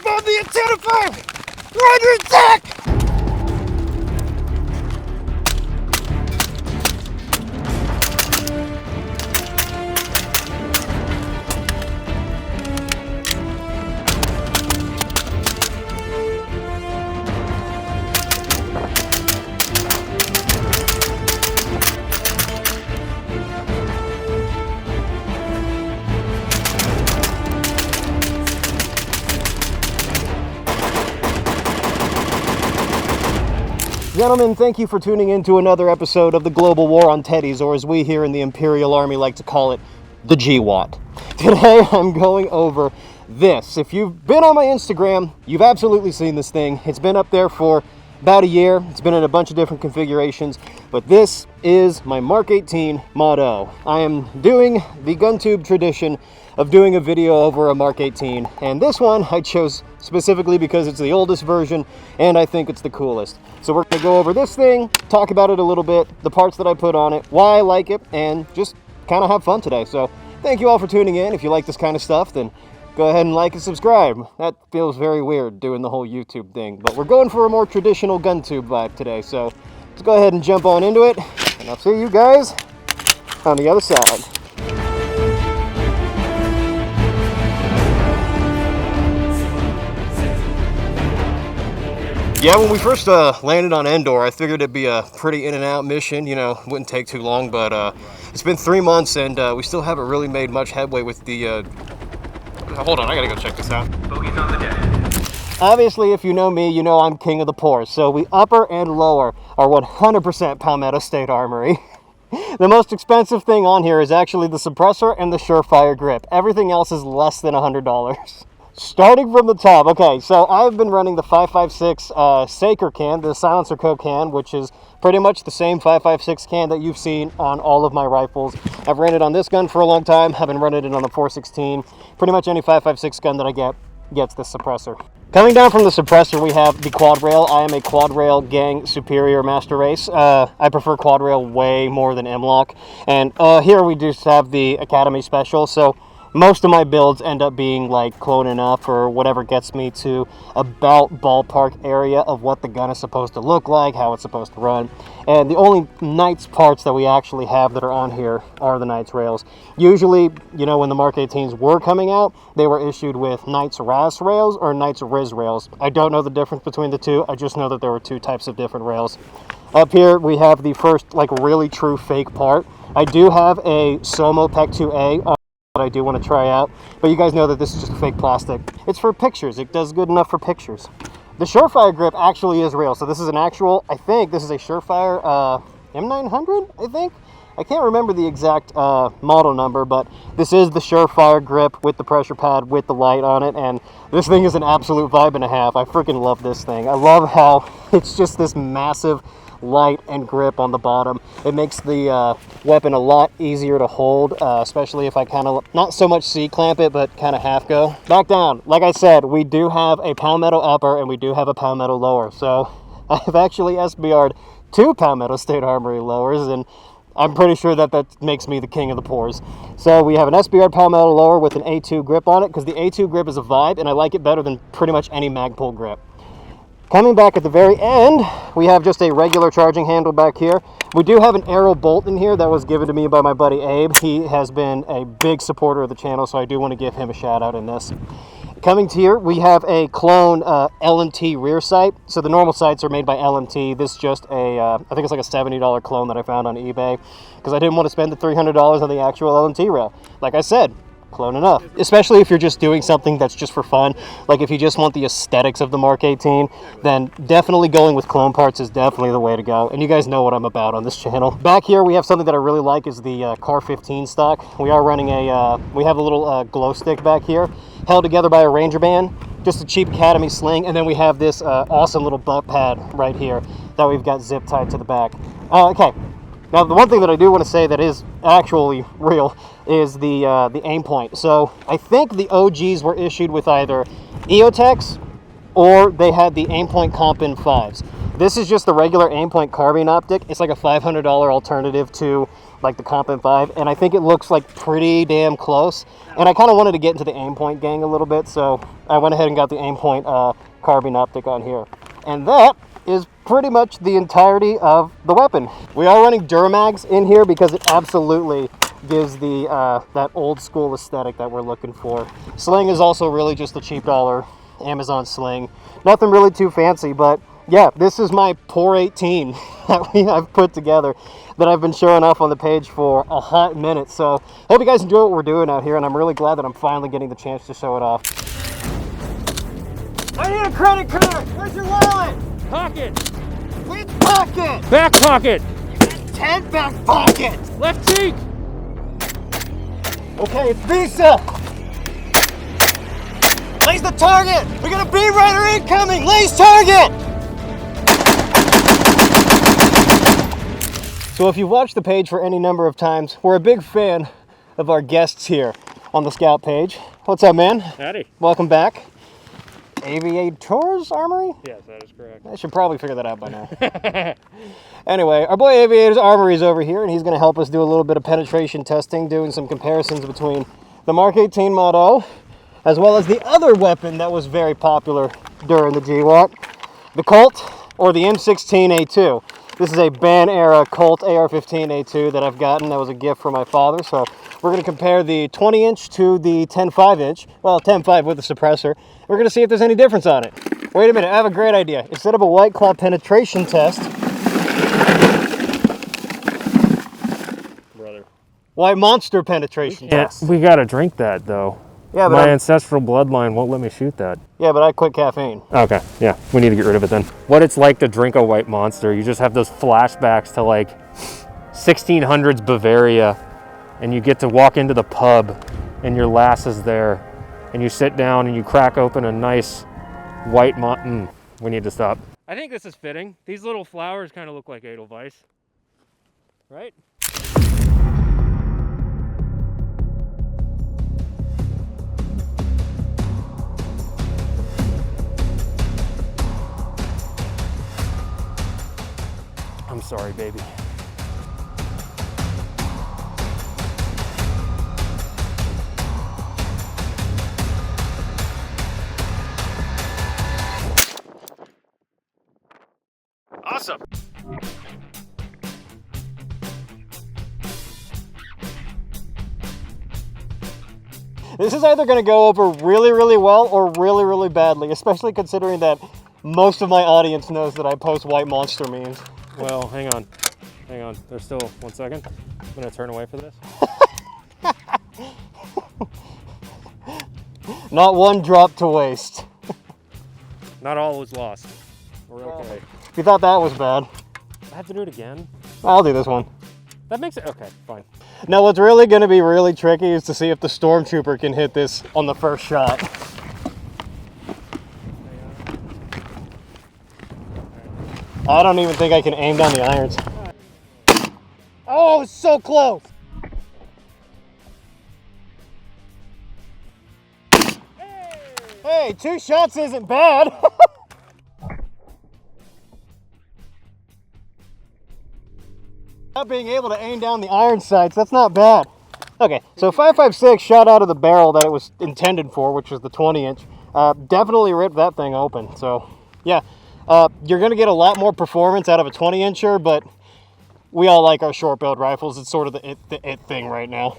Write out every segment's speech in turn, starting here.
on the identifier! We're under attack! Gentlemen, thank you for tuning in to another episode of the Global War on Teddies, or as we here in the Imperial Army like to call it, the gwat. Today I'm going over this. If you've been on my Instagram, you've absolutely seen this thing. It's been up there for about a year. It's been in a bunch of different configurations, but this is my Mark 18 Mod-O. I am doing the GunTube tradition of doing a video over a Mark 18, and this one I chose specifically because it's the oldest version and I think it's the coolest. So we're going to go over this thing, talk about it a little bit, the parts that I put on it, why I like it, and just kind of have fun today. So thank you all for tuning in. If you like this kind of stuff, then go ahead and like and subscribe. That feels very weird doing the whole YouTube thing, but we're going for a more traditional GunTube vibe today. So let's go ahead and jump on into it, and I'll see you guys on the other side. Yeah, when we first landed on Endor, I figured it'd be a pretty in and out mission, you know, wouldn't take too long, but it's been 3 months and we still haven't really made much headway with the, hold on, I gotta go check this out. Bogeys on the deck. Obviously, if you know me, you know I'm king of the poor, so we upper and lower are 100% Palmetto State Armory. The most expensive thing on here is actually the suppressor and the Surefire grip. Everything else is less than $100. Starting from the top, okay, so I've been running the 5.56 Saker can, the Silencer Co can, which is pretty much the same 5.56 can that you've seen on all of my rifles. I've ran it on this gun for a long time. I've been running it on the 416. Pretty much any 5.56 gun that I get gets this suppressor. Coming down from the suppressor, we have the quad rail. I am a quad rail gang superior master race. I prefer quad rail way more than M-Lock. And here we just have the Academy Special, so most of my builds end up being like clone enough or whatever gets me to about ballpark area of what the gun is supposed to look like, how it's supposed to run. And the only Knights parts that we actually have that are on here are the Knights rails. Usually, you know, when the Mark 18s were coming out, they were issued with Knights RAS rails or Knights Riz rails. I don't know the difference between the two. I just know that there were two types of different rails. Up here, we have the first like really true fake part. I do have a Somo Pec 2A that I do want to try out, but you guys know that this is just fake plastic. It's for pictures. It does good enough for pictures. The Surefire grip actually is real, so this is an actual, I think this is a Surefire M900, I think. I can't remember the exact model number, but this is the Surefire grip with the pressure pad with the light on it, and this thing is an absolute vibe and a half. I freaking love this thing. I love how it's just this massive light and grip on the bottom. It makes the weapon a lot easier to hold, especially if I kind of not so much C-clamp it, but kind of half go. Back down, like I said, we do have a Palmetto upper and we do have a Palmetto lower, so I've actually SBR'd 2 Palmetto State Armory lowers, and I'm pretty sure that that makes me the king of the poors. So we have an SBR Palmetto lower with an A2 grip on it, because the A2 grip is a vibe and I like it better than pretty much any Magpul grip. Coming back at the very end, we have just a regular charging handle back here. We do have an arrow bolt in here that was given to me by my buddy Abe. He has been a big supporter of the channel, so I do want to give him a shout out in this. Coming to here, we have a clone L&T rear sight. So the normal sights are made by L&T. This is just a, I think it's like a $70 clone that I found on eBay, because I didn't want to spend the $300 on the actual L&T rail. Like I said, clone enough, especially if you're just doing something that's just for fun. Like if you just want the aesthetics of the Mark 18, then definitely going with clone parts is definitely the way to go, and you guys know what I'm about on this channel. Back here we have something that I really like, is the Car 15 stock. We are running a we have a little glow stick back here held together by a Ranger band, just a cheap Academy sling, and then we have this awesome little butt pad right here that we've got zip tied to the back. Okay, now the one thing that I do want to say that is actually real is the aim point. So I think the OGs were issued with either EOTechs or they had the aim point comp in 5s. This is just the regular Aimpoint carbine optic. It's like a $500 alternative to like the Comp M5, and I think it looks like pretty damn close. And I kind of wanted to get into the Aimpoint gang a little bit, so I went ahead and got the Aimpoint carbine optic on here. And that is pretty much the entirety of the weapon. We are running Duramags in here because it absolutely gives the that old school aesthetic that we're looking for. Sling is also really just a cheap dollar Amazon sling. Nothing really too fancy, but yeah, this is my poor 18 that I've put together that I've been showing off on the page for a hot minute. So hope you guys enjoy what we're doing out here, and I'm really glad that I'm finally getting the chance to show it off. I need a credit card! Where's your wallet? Pocket! Which pocket? Back pocket! You got 10 back pockets! Left cheek! Okay, it's Visa! Lays the target! We got a beam rider incoming! Lays target! So if you've watched the page for any number of times, we're a big fan of our guests here on the Scout page. What's up, man? Howdy. Welcome back. Aviator's Armory? Yes, that is correct. I should probably figure that out by now. Anyway, our boy Aviator's Armory is over here, and he's going to help us do a little bit of penetration testing, doing some comparisons between the Mark 18 Mod O, as well as the other weapon that was very popular during the GWAT, the Colt, or the M16A2. This is a ban-era Colt AR-15A2 that I've gotten. That was a gift from my father. So we're going to compare the 20-inch to the 10.5-inch. Well, 10.5 with the suppressor. We're going to see if there's any difference on it. Wait a minute, I have a great idea. Instead of a White Claw penetration test, Brother. White Monster penetration test. We gotta drink that though. Yeah, but my ancestral bloodline won't let me shoot that. Yeah, but I quit caffeine. Okay, yeah, we need to get rid of it then. What it's like to drink a White Monster, you just have those flashbacks to like 1600s Bavaria, and you get to walk into the pub and your lass is there, and you sit down and you crack open a nice White we need to stop. I think this is fitting. These little flowers kind of look like Edelweiss, right? I'm sorry, baby. Awesome. This is either going to go over really, really well or really, really badly, especially considering that most of my audience knows that I post White Monster memes. Well, hang on. There's still 1 second. I'm gonna turn away for this. Not one drop to waste. Not all was lost. We're okay. If you thought that was bad, I have to do it again. I'll do this one. That makes it okay. Fine. Now, what's really going to be really tricky is to see if the Stormtrooper can hit this on the first shot. I don't even think I can aim down the irons. Oh, it's so close. Hey, 2 shots isn't bad. Not being able to aim down the iron sights, that's not bad. Okay, so 5.56 shot out of the barrel that it was intended for, which was the 20-inch. Definitely ripped that thing open. So, yeah. You're going to get a lot more performance out of a 20-incher, but we all like our short-barreled rifles. It's sort of the it thing right now.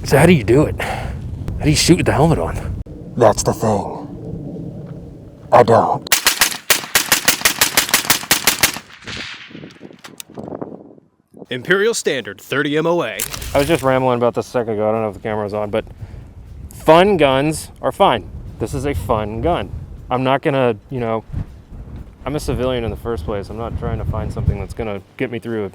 So how do you do it? How do you shoot with the helmet on? That's the thing. I don't. Imperial Standard 30 MOA. I was just rambling about this a second ago. I don't know if the camera was on, but fun guns are fine. This is a fun gun. I'm not gonna, you know, I'm a civilian in the first place. I'm not trying to find something that's gonna get me through a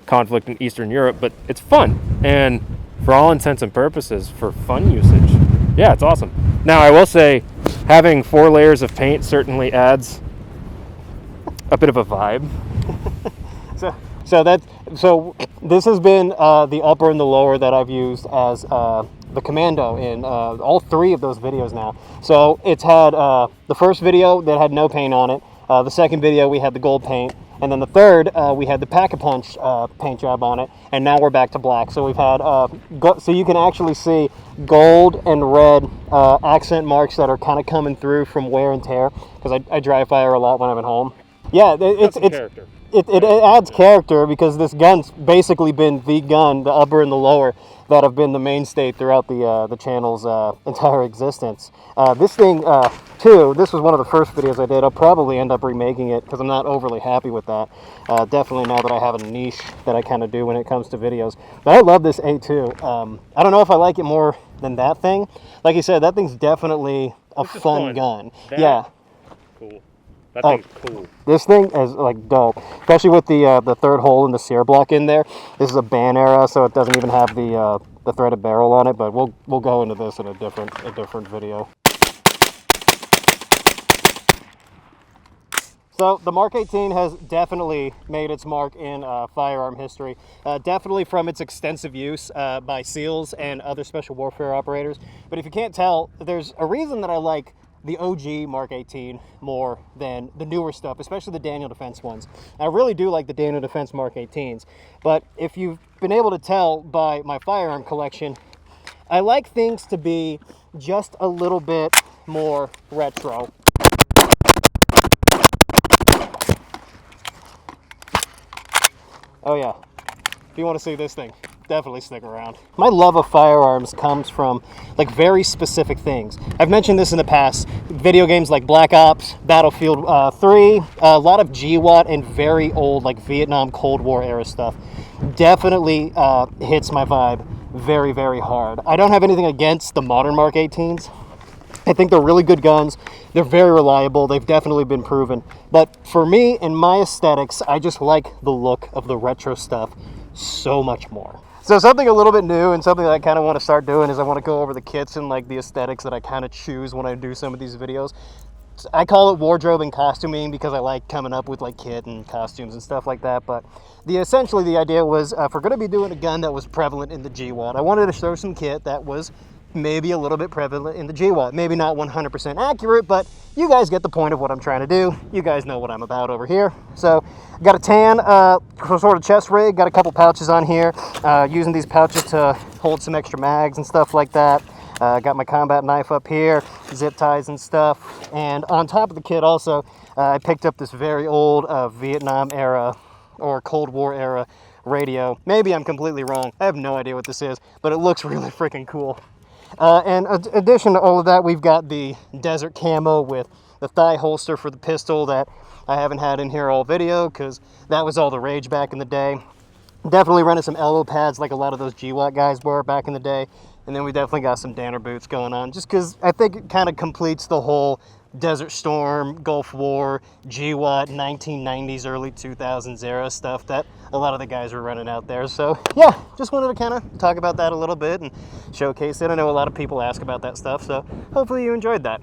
conflict in Eastern Europe, but it's fun. And for all intents and purposes, for fun usage, yeah, it's awesome. Now, I will say, having 4 layers of paint certainly adds a bit of a vibe. So this has been the upper and the lower that I've used as the commando in all 3 of those videos now. So it's had the first video that had no paint on it. The second video we had the gold paint, and then the third we had the Pack-a-Punch paint job on it, and now we're back to black. So we've had so you can actually see gold and red accent marks that are kind of coming through from wear and tear, because I dry fire a lot when I'm at home. Yeah, it's character. It adds character, because this gun's basically been the gun, the upper and the lower, that have been the mainstay throughout the channel's entire existence. This thing, too, this was one of the first videos I did. I'll probably end up remaking it, because I'm not overly happy with that. Definitely now that I have a niche that I kind of do when it comes to videos. But I love this A2. I don't know if I like it more than that thing. Like you said, that thing's definitely a fun gun. Yeah. Cool. That thing's cool. This thing is like dope, especially with the third hole in the sear block in there. This is a ban era, so it doesn't even have the threaded barrel on it. But we'll go into this in a different video. So the Mark 18 has definitely made its mark in firearm history. Definitely from its extensive use by SEALs and other special warfare operators. But if you can't tell, there's a reason that I like the OG Mark 18 more than the newer stuff, especially the Daniel Defense ones. I really do like the Daniel Defense Mark 18s, but if you've been able to tell by my firearm collection, I like things to be just a little bit more retro. Oh yeah, if you want to see this thing, definitely stick around. My love of firearms comes from like very specific things. I've mentioned this in the past. Video games like Black Ops, Battlefield 3, a lot of GWAT and very old like Vietnam Cold War era stuff definitely hits my vibe very, very hard. I don't have anything against the modern Mark 18s. I think they're really good guns. They're very reliable. They've definitely been proven. But for me and my aesthetics, I just like the look of the retro stuff so much more. So something a little bit new and something that I kind of want to start doing is I want to go over the kits and like the aesthetics that I kind of choose when I do some of these videos. I call it wardrobe and costuming because I like coming up with like kit and costumes and stuff like that. But essentially the idea was if we're going to be doing a gun that was prevalent in the GWAT, I wanted to show some kit that was maybe a little bit prevalent in the GWAT. Maybe not 100% accurate, but you guys get the point of what I'm trying to do. You guys know what I'm about over here. So got a tan sort of chest rig, got a couple pouches on here, using these pouches to hold some extra mags and stuff like that. Got my combat knife up here, zip ties and stuff. And on top of the kit also, I picked up this very old Vietnam era or Cold War era radio. Maybe I'm completely wrong. I have no idea what this is, but it looks really freaking cool. And in addition to all of that, we've got the desert camo with the thigh holster for the pistol that I haven't had in here all video because that was all the rage back in the day. Definitely running some elbow pads like a lot of those GWAT guys were back in the day. And then we definitely got some Danner boots going on just because I think it kind of completes the whole Desert Storm, Gulf War, GWAT, 1990s, early 2000s era stuff that a lot of the guys were running out there. So yeah, just wanted to kind of talk about that a little bit and showcase it. I know a lot of people ask about that stuff, so hopefully you enjoyed that.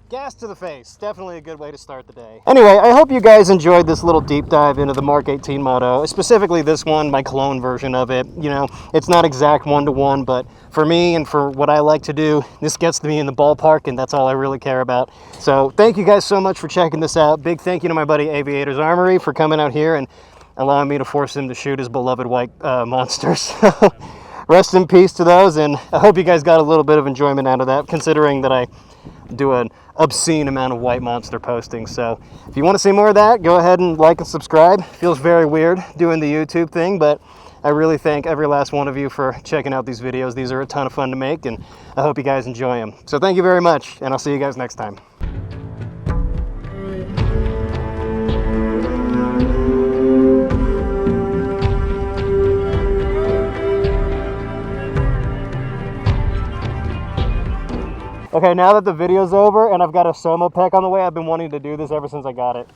Gas to the face, definitely a good way to start the day. Anyway, I hope you guys enjoyed this little deep dive into the Mark 18 moto, specifically this one, my clone version of it. You know, it's not exact one-to-one, but for me and for what I like to do, this gets me in the ballpark, and that's all I really care about. So thank you guys so much for checking this out. Big thank you to my buddy Aviator's Armory for coming out here and allowing me to force him to shoot his beloved white monsters. Rest in peace to those, and I hope you guys got a little bit of enjoyment out of that, considering that I do an obscene amount of white monster postings. So if you want to see more of that, go ahead and like and subscribe. Feels very weird doing the YouTube thing, but I really thank every last one of you for checking out these videos. These are a ton of fun to make, and I hope you guys enjoy them. So thank you very much, and I'll see you guys next time. Okay, now that the video's over and I've got a Somo pack on the way, I've been wanting to do this ever since I got it.